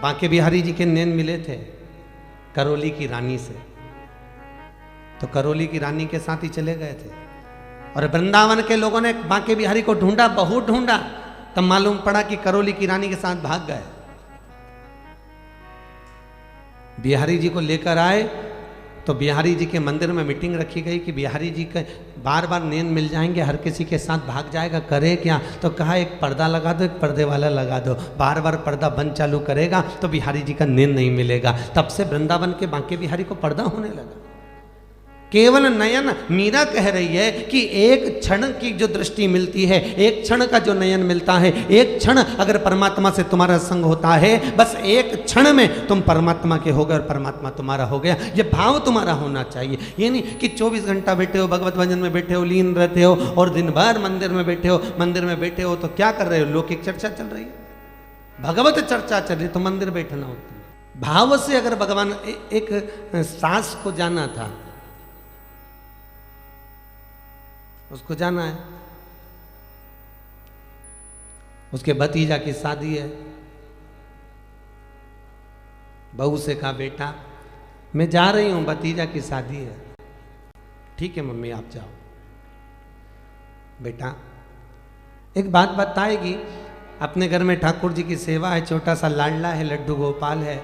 बांके बिहारी जी के नैन मिले थे करौली की रानी से, तो करौली की रानी के साथ ही चले गए थे। और वृंदावन के लोगों ने बांके बिहारी को ढूंढा, बहुत ढूंढा, तब मालूम पड़ा कि करौली की रानी के साथ भाग गए। बिहारी जी को लेकर आए तो बिहारी जी के मंदिर में मीटिंग रखी गई कि बिहारी जी के बार बार नैन मिल जाएंगे, हर किसी के साथ भाग जाएगा, करे क्या? तो कहा एक पर्दा लगा दो, एक पर्दे वाला लगा दो, बार बार पर्दा बंद चालू करेगा तो बिहारी जी का नैन नहीं मिलेगा। तब से वृंदावन के बांके बिहारी को पर्दा होने लगा। केवल नयन, मीरा कह रही है कि एक क्षण की जो दृष्टि मिलती है, एक क्षण का जो नयन मिलता है, एक क्षण अगर परमात्मा से तुम्हारा संग होता है, बस एक क्षण में तुम परमात्मा के हो गए और परमात्मा तुम्हारा हो गया। ये भाव तुम्हारा होना चाहिए। ये नहीं कि 24 घंटा बैठे हो, भगवत भजन में बैठे हो, लीन रहते हो और दिन भर मंदिर में बैठे हो। मंदिर में बैठे हो तो क्या कर रहे हो? लौकिक चर्चा चल रही है, भगवत चर्चा चल रही, तो मंदिर बैठना होता है। भाव से अगर भगवान, एक सास को जाना था, उसको जाना है, उसके भतीजा की शादी है, बहू से कहा बेटा मैं जा रही हूं, भतीजा की शादी है। ठीक है मम्मी आप जाओ। बेटा एक बात बताएगी, अपने घर में ठाकुर जी की सेवा है, छोटा सा लाडला है, लड्डू गोपाल है,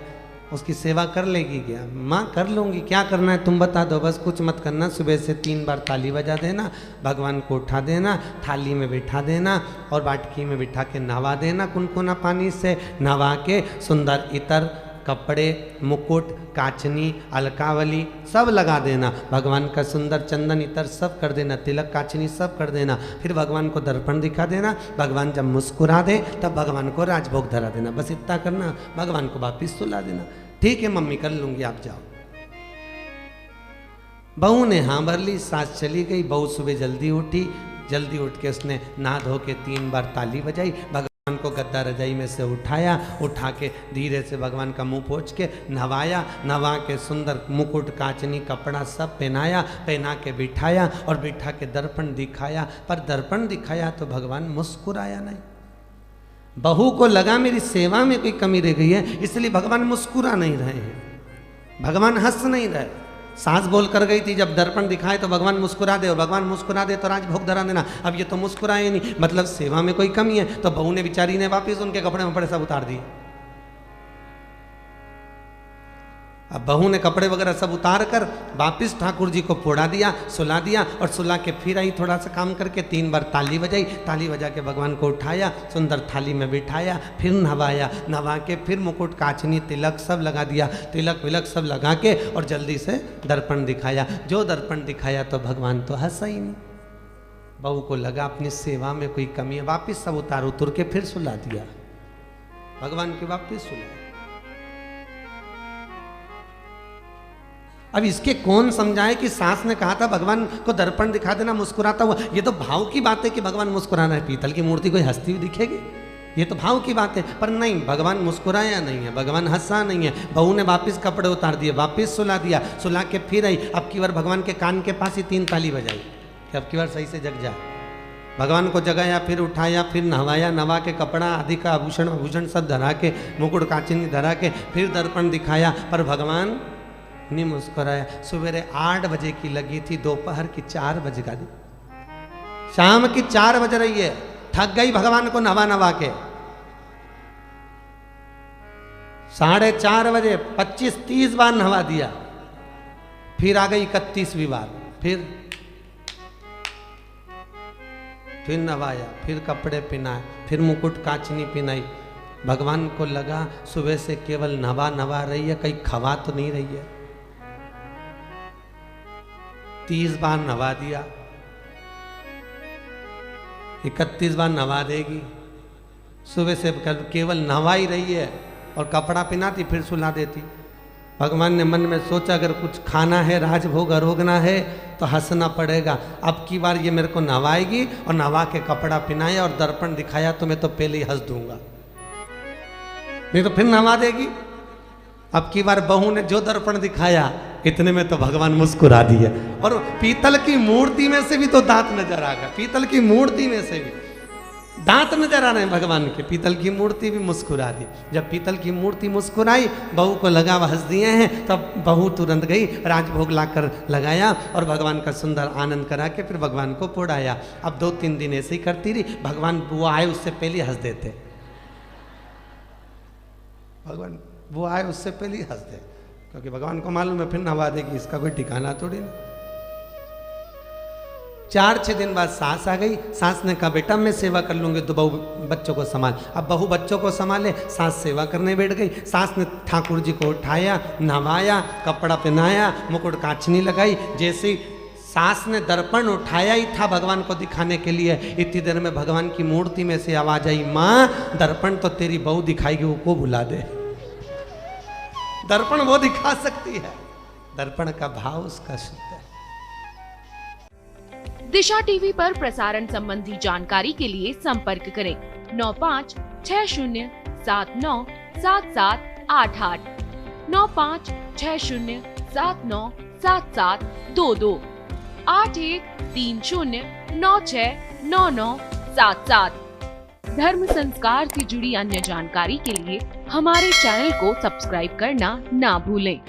उसकी सेवा कर लेगी क्या? माँ कर लूँगी, क्या करना है तुम बता दो, बस कुछ मत करना। सुबह से 3 बार ताली बजा देना, भगवान को उठा देना, थाली में बिठा देना और बाटकी में बिठा के नहवा देना, कुनकुना पानी से नहवा के सुंदर इतर, कपड़े, मुकुट, काचनी, अलकावली सब लगा देना, भगवान का सुंदर चंदन इतर सब कर देना, तिलक काचनी सब कर देना। फिर भगवान को दर्पण दिखा देना, भगवान जब मुस्कुरा दे तब भगवान को राजभोग धरा देना, बस इतना करना, भगवान को वापिस सुला देना। ठीक है मम्मी कर लूंगी आप जाओ। बहू ने हाँ भर ली, सास चली गई। बहू सुबह जल्दी उठी, जल्दी उठ के उसने नहा धो के 3 बार ताली बजाई, भगवान को गद्दा रजाई में से उठाया, उठा के धीरे से भगवान का मुंह पोंछ के नहवाया, नहवा के सुंदर मुकुट, काचनी, कपड़ा सब पहनाया, पहना के बिठाया और बिठा के दर्पण दिखाया। पर दर्पण दिखाया तो भगवान मुस्कुराया नहीं। बहू को लगा मेरी सेवा में कोई कमी रह गई है, इसलिए भगवान मुस्कुरा नहीं रहे हैं, भगवान हंस नहीं रहे। सास बोल कर गई थी जब दर्पण दिखाए तो भगवान मुस्कुरा दे, और भगवान मुस्कुरा दे तो राजभोग धरा देना। अब ये तो मुस्कुराए नहीं, मतलब सेवा में कोई कमी है। तो बहू ने बेचारी ने वापिस उनके कपड़े वपड़े सब उतार दिए। अब बहू ने कपड़े वगैरह सब उतार कर वापिस ठाकुर जी को पोड़ा दिया, सुला दिया, और सुला के फिर आई थोड़ा सा काम करके 3 बार ताली बजाई, ताली बजा के भगवान को उठाया, सुंदर थाली में बिठाया, फिर नहवाया, नहवा के फिर मुकुट, काचनी, तिलक सब लगा दिया, तिलक विलक सब लगा के और जल्दी से दर्पण दिखाया। जो दर्पण दिखाया तो भगवान तो हंसा ही नहीं। बहू को लगा अपनी सेवा में कोई कमी है, वापिस सब उतार उतर के फिर सुला दिया, भगवान के वापिस सुला। अब इसके कौन समझाए कि सास ने कहा था भगवान को दर्पण दिखा देना, मुस्कुराता हुआ। ये तो भाव की बात है कि भगवान मुस्कुराना है। पीतल की मूर्ति कोई हंसती हुई दिखेगी? ये तो भाव की बात है। पर नहीं, भगवान मुस्कुराया नहीं है, भगवान हंसा नहीं है। बहू ने वापिस कपड़े उतार दिए, वापिस सुला दिया, सुला के फिर आई। अब की बार भगवान के कान के पास ही 3 ताली बजाई कि अब की बार सही से जग जाए। भगवान को जगाया, फिर उठाया, फिर नहवाया, नहवा के कपड़ा आदि का आभूषण आभूषण सब धरा के, मुकुट काचिनी धरा के फिर दर्पण दिखाया, पर भगवान नहीं मुस्कुराया। सवेरे 8 बजे की लगी थी, दोपहर की 4 बज गई, शाम की 4 बज रही है। थक गई भगवान को नवा नवा के। 4:30 बजे 25-30 बार नहवा दिया, फिर आ गई 31वीं बार, फिर नवाया, फिर कपड़े पहनाए, फिर मुकुट काचनी पहनाई। भगवान को लगा सुबह से केवल नवा रही है, कहीं खवा तो नहीं रही है। 30 बार नवा दिया, 31 बार नवा देगी। सुबह से केवल नवा ही रही है और कपड़ा पहनाती, फिर सुला देती। भगवान ने मन में सोचा अगर कुछ खाना है, राजभोग अरोगना है तो हंसना पड़ेगा। अब की बार ये मेरे को नहवाएगी और नहवा के कपड़ा पहनाया और दर्पण दिखाया तो मैं तो पहले ही हंस दूंगा, नहीं तो फिर नहवा देगी। अब की बार बहू ने जो दर्पण दिखाया, इतने में तो भगवान मुस्कुरा दिया, और पीतल की मूर्ति में से भी तो दांत नजर आ गया, पीतल की मूर्ति में से भी। दांत नजर आ रहे हैं भगवान के। पीतल की मूर्ति भी मुस्कुरा रही। जब पीतल की मूर्ति मुस्कुराई, बहू को लगा वह हंस दिए हैं, तब बहू तुरंत गई, राजभोग लाकर लगाया और भगवान का सुंदर आनंद करा के फिर भगवान को पोड़ाया। अब 2-3 दिन ऐसे ही करती रही। भगवान बुआ आए उससे पहले हंस देते, भगवान बुआ आए उससे पहले ही हंस दे, क्योंकि भगवान को मालूम है फिर नवा देगी, इसका कोई ठिकाना थोड़ी ना। 4-6 दिन बाद सास आ गई। सास ने कहा बेटा मैं सेवा कर लूंगी, तो बहू बच्चों को संभाल। अब बहू बच्चों को संभाले, सास सेवा करने बैठ गई। सास ने ठाकुर जी को उठाया, नहवाया, कपड़ा पहनाया, मुकुट कांचनी लगाई। जैसे सास ने दर्पण उठाया ही था भगवान को दिखाने के लिए, इतनी देर में भगवान की मूर्ति में से आवाज आई, माँ दर्पण तो तेरी बहू दिखाएगी, वो को भुला दे। दर्पण वो दिखा सकती है, दर्पण का भाव उसका शुद्ध है। दिशा टीवी पर प्रसारण संबंधी जानकारी के लिए संपर्क करें 9560797788 9560797722 8130969977। धर्म संस्कार से जुड़ी अन्य जानकारी के लिए हमारे चैनल को सब्सक्राइब करना ना भूलें।